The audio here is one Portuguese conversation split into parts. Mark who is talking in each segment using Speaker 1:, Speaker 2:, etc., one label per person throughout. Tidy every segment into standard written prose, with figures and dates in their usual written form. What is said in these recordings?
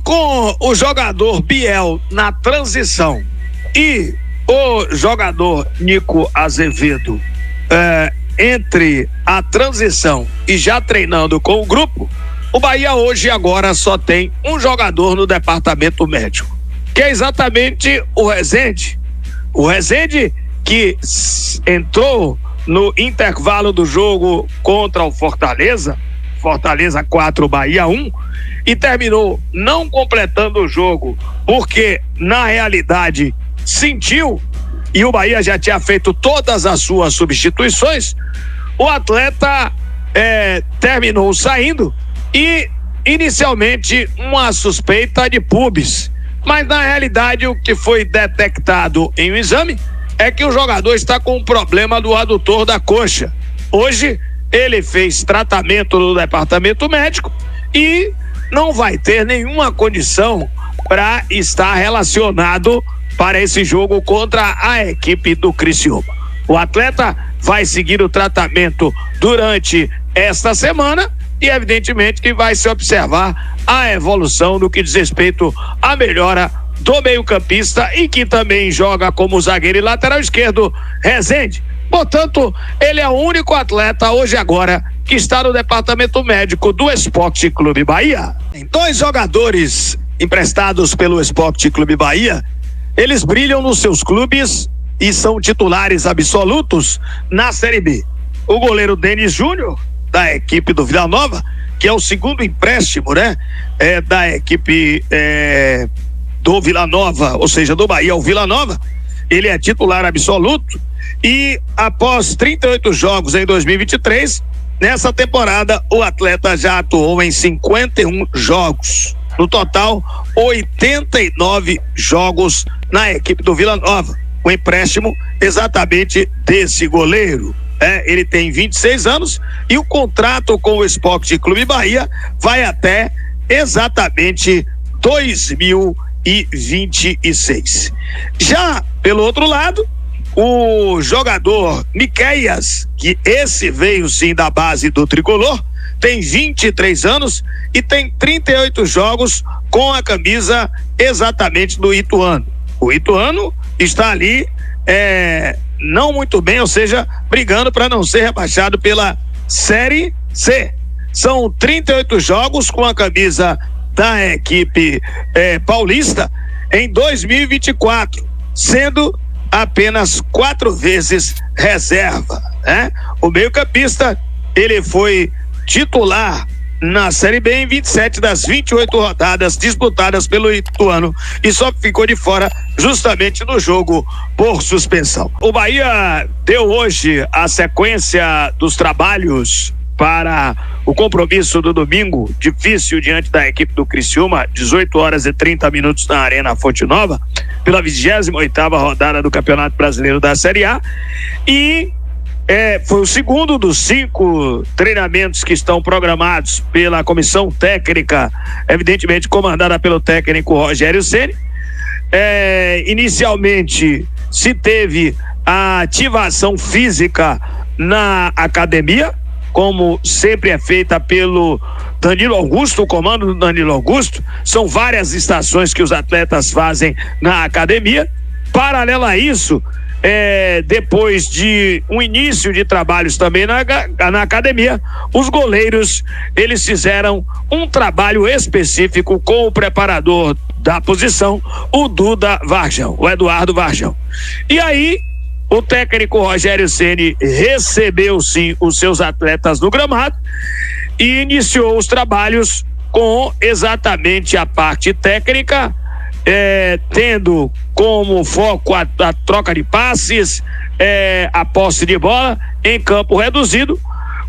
Speaker 1: com o jogador Biel na transição e o jogador Nico Azevedo entre a transição e já treinando com o grupo, o Bahia hoje agora só tem um jogador no departamento médico, que é exatamente o Rezende. O Rezende que entrou no intervalo do jogo contra o Fortaleza 4, Bahia 1, e terminou não completando o jogo, porque na realidade sentiu, e o Bahia já tinha feito todas as suas substituições, o atleta terminou saindo e inicialmente uma suspeita de pubis, mas na realidade o que foi detectado em um exame é que o jogador está com um problema do adutor da coxa. Hoje ele fez tratamento no departamento médico e não vai ter nenhuma condição para estar relacionado para esse jogo contra a equipe do Criciúma. O atleta vai seguir o tratamento durante esta semana e evidentemente que vai se observar a evolução no que diz respeito à melhora do meio-campista e que também joga como zagueiro e lateral esquerdo, Rezende. Portanto, ele é o único atleta hoje agora que está no departamento médico do Esporte Clube Bahia. Tem 2 jogadores emprestados pelo Esporte Clube Bahia, eles brilham nos seus clubes e são titulares absolutos na Série B. O goleiro Denis Júnior, da equipe do Vila Nova, que é o segundo empréstimo, né? Da equipe do Vila Nova, ou seja, do Bahia ao Vila Nova, ele é titular absoluto e após 38 jogos em 2023, nessa temporada o atleta já atuou em 51 jogos. No total, 89 jogos na equipe do Vila Nova. O empréstimo exatamente desse goleiro. Ele tem 26 anos e o contrato com o Esporte Clube Bahia vai até exatamente 2026. Já pelo outro lado, o jogador Miqueias, que esse veio sim da base do Tricolor, tem 23 anos e tem 38 jogos com a camisa exatamente do Ituano. O Ituano está ali não muito bem, ou seja, brigando para não ser rebaixado pela Série C. São 38 jogos com a camisa da equipe paulista em 2024, sendo apenas 4 vezes reserva, né? O meio-campista, ele foi titular na Série B em 27 das 28 rodadas disputadas pelo Ituano e só ficou de fora justamente no jogo por suspensão. O Bahia deu hoje a sequência dos trabalhos para o compromisso do domingo, difícil diante da equipe do Criciúma, 18h30 na Arena Fonte Nova, pela 28ª rodada do Campeonato Brasileiro da Série A, e foi o segundo dos 5 treinamentos que estão programados pela comissão técnica, evidentemente comandada pelo técnico Rogério Ceni. Inicialmente se teve a ativação física na academia, como sempre é feita pelo Danilo Augusto, o comando do Danilo Augusto. São várias estações que os atletas fazem na academia. Paralelo a isso, depois de um início de trabalhos também na academia, os goleiros, eles fizeram um trabalho específico com o preparador da posição, o Eduardo Varjão. E aí, o técnico Rogério Ceni recebeu sim os seus atletas no gramado e iniciou os trabalhos com exatamente a parte técnica, tendo como foco a troca de passes, a posse de bola em campo reduzido,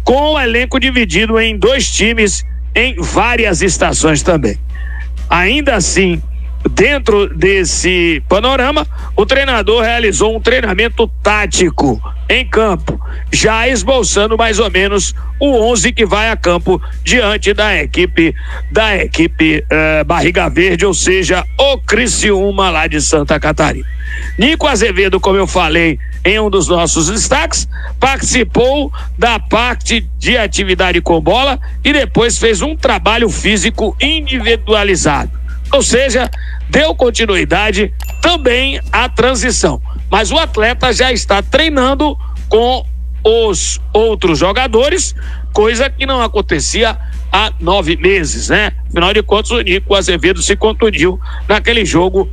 Speaker 1: com o elenco dividido em 2 times em várias estações também. Ainda assim, dentro desse panorama, o treinador realizou um treinamento tático em campo, já esboçando mais ou menos o 11 que vai a campo diante da equipe Barriga Verde, ou seja, o Criciúma lá de Santa Catarina. Nico Azevedo, como eu falei em um dos nossos destaques, participou da parte de atividade com bola e depois fez um trabalho físico individualizado. Ou seja, deu continuidade também à transição. Mas o atleta já está treinando com os outros jogadores, coisa que não acontecia há 9 meses, né? Afinal de contas, o Nico Azevedo se contundiu naquele jogo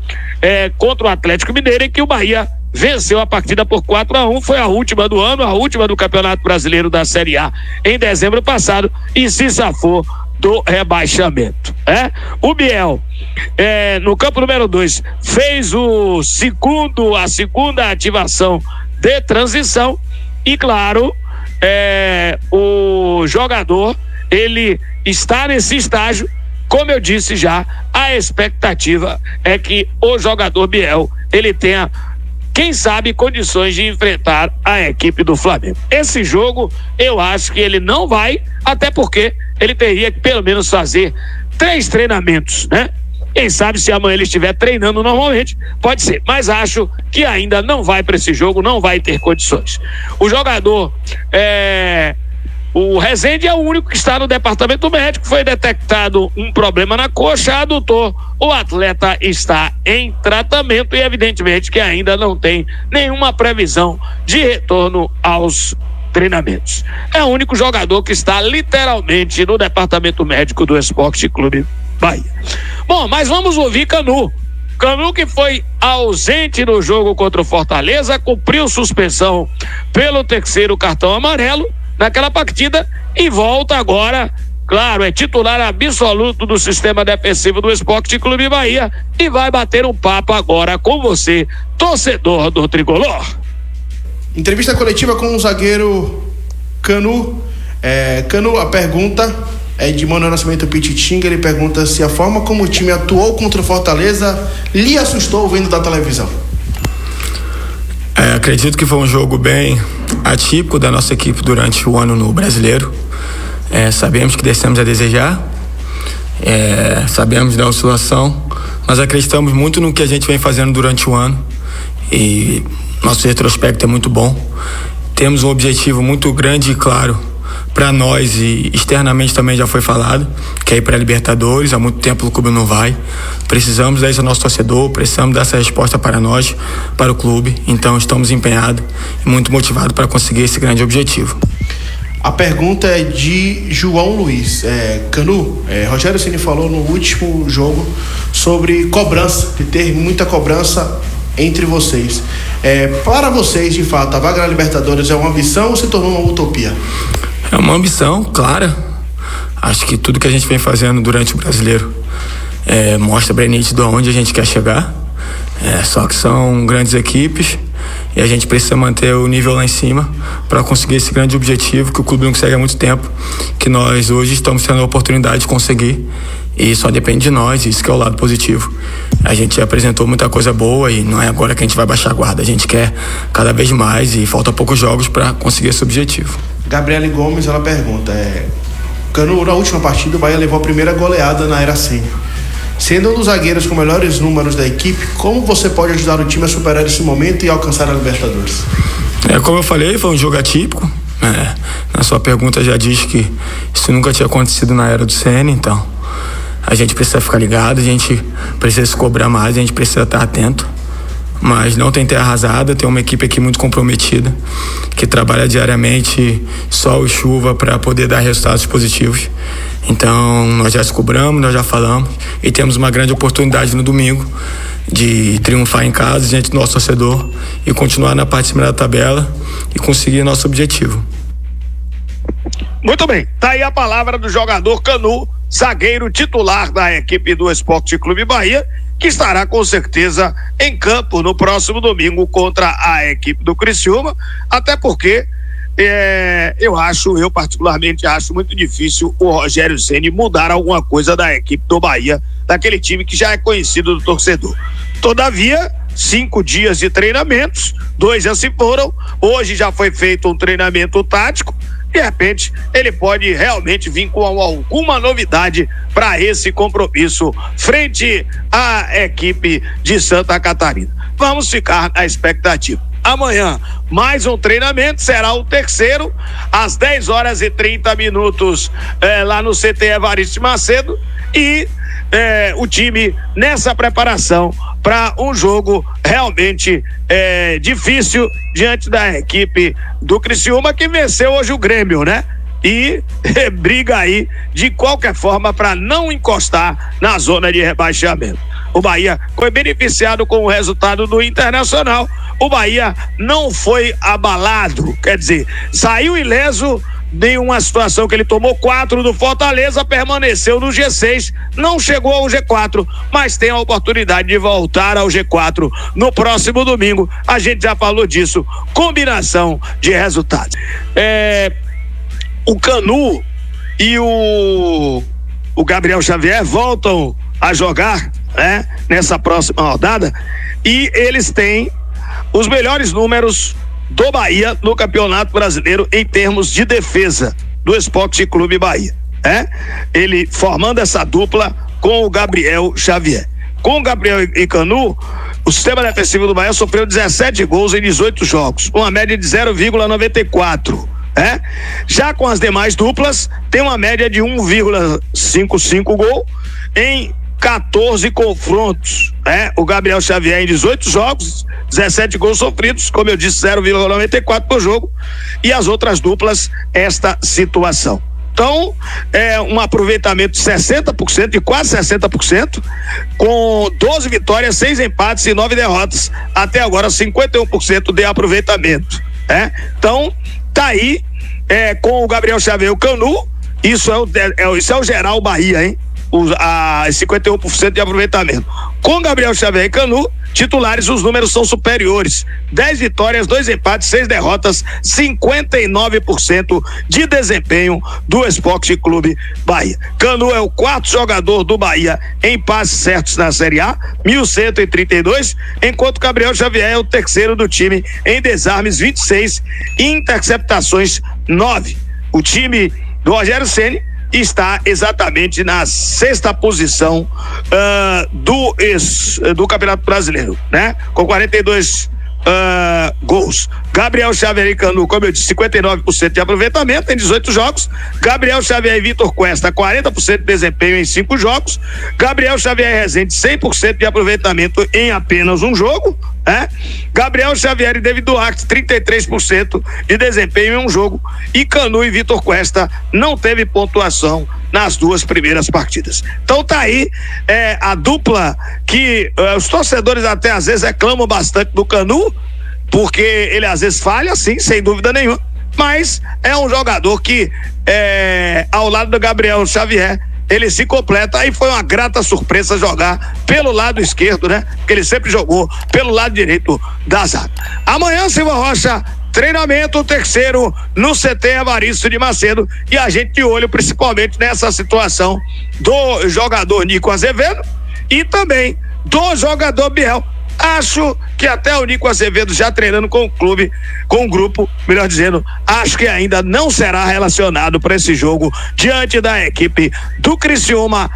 Speaker 1: contra o Atlético Mineiro, em que o Bahia venceu a partida por 4-1, foi a última do ano, a última do Campeonato Brasileiro da Série A em dezembro passado, e se safou do rebaixamento. O Biel, no campo número 2, fez a segunda ativação de transição, e claro, o jogador, ele está nesse estágio. Como eu disse já, a expectativa é que o jogador Biel, ele tenha, quem sabe, condições de enfrentar a equipe do Flamengo. Esse jogo, eu acho que ele não vai, até porque ele teria que pelo menos fazer 3 treinamentos, né? Quem sabe, se amanhã ele estiver treinando normalmente, pode ser, mas acho que ainda não vai para esse jogo, não vai ter condições. O jogador, o Rezende é o único que está no departamento médico, foi detectado um problema na coxa, adutor, o atleta está em tratamento e evidentemente que ainda não tem nenhuma previsão de retorno aos treinamentos. É o único jogador que está literalmente no departamento médico do Esporte Clube Bahia. Bom, mas vamos ouvir Canu, que foi ausente no jogo contra o Fortaleza, cumpriu suspensão pelo 3º cartão amarelo naquela partida e volta agora, claro, é titular absoluto do sistema defensivo do Esporte Clube Bahia e vai bater um papo agora com você, torcedor do Tricolor.
Speaker 2: Entrevista coletiva com o zagueiro Canu. Canu, a pergunta é de Manuel Nascimento Pititinga. Ele pergunta se a forma como o time atuou contra o Fortaleza lhe assustou vendo da televisão.
Speaker 3: Acredito que foi um jogo bem atípico da nossa equipe durante o ano no Brasileiro. Sabemos que deixamos a desejar, sabemos da oscilação, mas acreditamos muito no que a gente vem fazendo durante o ano e nosso retrospecto é muito bom. Temos um objetivo muito grande e claro para nós e externamente também já foi falado, que é ir para a Libertadores. Há muito tempo o clube não vai. Precisamos dar isso ao nosso torcedor, precisamos dar essa resposta para nós, para o clube. Então estamos empenhados e muito motivados para conseguir esse grande objetivo.
Speaker 2: A pergunta é de João Luiz. Canu, Rogério Ceni falou no último jogo sobre cobrança, de ter muita cobrança entre vocês. Para vocês, de fato, a vaga na Libertadores é uma ambição ou se tornou uma utopia?
Speaker 3: É uma ambição, clara. Acho que tudo que a gente vem fazendo durante o Brasileiro mostra bem nítido aonde a gente quer chegar. Só que são grandes equipes e a gente precisa manter o nível lá em cima para conseguir esse grande objetivo que o clube não consegue há muito tempo, que nós hoje estamos tendo a oportunidade de conseguir e só depende de nós, isso que é o lado positivo. A gente apresentou muita coisa boa e não é agora que a gente vai baixar a guarda, a gente quer cada vez mais e falta poucos jogos para conseguir esse objetivo.
Speaker 2: Gabriele Gomes, ela pergunta, Canu, na última partida o Bahia levou a primeira goleada na era Ceni. Sendo um dos zagueiros com melhores números da equipe, como você pode ajudar o time a superar esse momento e alcançar a Libertadores?
Speaker 3: Como eu falei, foi um jogo atípico. Na sua pergunta já diz que isso nunca tinha acontecido na era do Ceni, então a gente precisa ficar ligado, a gente precisa se cobrar mais, a gente precisa estar atento. Mas não tem terra arrasada, tem uma equipe aqui muito comprometida, que trabalha diariamente, sol e chuva, para poder dar resultados positivos. Então nós já se cobramos, nós já falamos e temos uma grande oportunidade no domingo de triunfar em casa diante do nosso torcedor e continuar na parte de cima da tabela e conseguir nosso objetivo.
Speaker 1: Muito bem, tá aí a palavra do jogador Canu, zagueiro titular da equipe do Esporte Clube Bahia, que estará com certeza em campo no próximo domingo contra a equipe do Criciúma, até porque eu particularmente acho muito difícil o Rogério Ceni mudar alguma coisa da equipe do Bahia, daquele time que já é conhecido do torcedor. Todavia, 5 dias de treinamentos, 2 já se foram, hoje já foi feito um treinamento tático, de repente ele pode realmente vir com alguma novidade para esse compromisso frente à equipe de Santa Catarina. Vamos ficar na expectativa. Amanhã, mais um treinamento, será o 3º, às 10h30 lá no CT Evaristo Macedo, e o time nessa preparação para um jogo realmente difícil diante da equipe do Criciúma, que venceu hoje o Grêmio, né? E briga aí de qualquer forma para não encostar na zona de rebaixamento. O Bahia foi beneficiado com o resultado do Internacional. O Bahia não foi abalado, quer dizer, saiu ileso de uma situação que ele tomou 4 do Fortaleza, permaneceu no G6, não chegou ao G4, mas tem a oportunidade de voltar ao G4 no próximo domingo. A gente já falou disso, combinação de resultados. O Canu e o Gabriel Xavier voltam a jogar, né, nessa próxima rodada, e eles têm os melhores números do Bahia no Campeonato Brasileiro em termos de defesa do Esporte Clube Bahia, ele formando essa dupla com o Gabriel Xavier. Com o Gabriel e Canu, o sistema defensivo do Bahia sofreu 17 gols em 18 jogos, uma média de 0,94. Já com as demais duplas, tem uma média de 1,55 gol em 14 confrontos. O Gabriel Xavier em 18 jogos, 17 gols sofridos, como eu disse, 0,94 por jogo, e as outras duplas, esta situação. Então, um aproveitamento de 60%, de quase 60%, com 12 vitórias, 6 empates e 9 derrotas. Até agora, 51% de aproveitamento. Então, tá aí, com o Gabriel Xavier e o Canu, isso é o geral Bahia, hein? 51% de aproveitamento. Com Gabriel Xavier e Canu, titulares, os números são superiores. 10 vitórias, 2 empates, 6 derrotas, 59% de desempenho do Esporte Clube Bahia. Canu é o 4º jogador do Bahia em passes certos na Série A, 1.132, enquanto Gabriel Xavier é o 3º do time em desarmes, 26, e interceptações, 9. O time do Rogério Ceni está exatamente na 6ª posição do Campeonato Brasileiro, né? Com 42 gols. Gabriel Xavier e Canu, como eu disse, 59% de aproveitamento em 18 jogos. Gabriel Xavier e Vitor Cuesta, 40% de desempenho em 5 jogos. Gabriel Xavier e Rezende, 100% de aproveitamento em apenas um jogo. Gabriel Xavier e David Duarte, 33% de desempenho em um jogo. E Canu e Vitor Cuesta não teve pontuação nas 2 primeiras partidas. Então tá aí a dupla que os torcedores até às vezes reclamam bastante do Canu, porque ele às vezes falha, sim, sem dúvida nenhuma, mas é um jogador que ao lado do Gabriel Xavier ele se completa. Aí foi uma grata surpresa jogar pelo lado esquerdo, né? Porque ele sempre jogou pelo lado direito da zaga. Amanhã, Silva Rocha, treinamento 3º no CT Evaristo de Macedo, e a gente de olho principalmente nessa situação do jogador Nico Azevedo e também do jogador Biel. Acho que até o Nico Azevedo já treinando com o clube, com o grupo, melhor dizendo, acho que ainda não será relacionado para esse jogo diante da equipe do Criciúma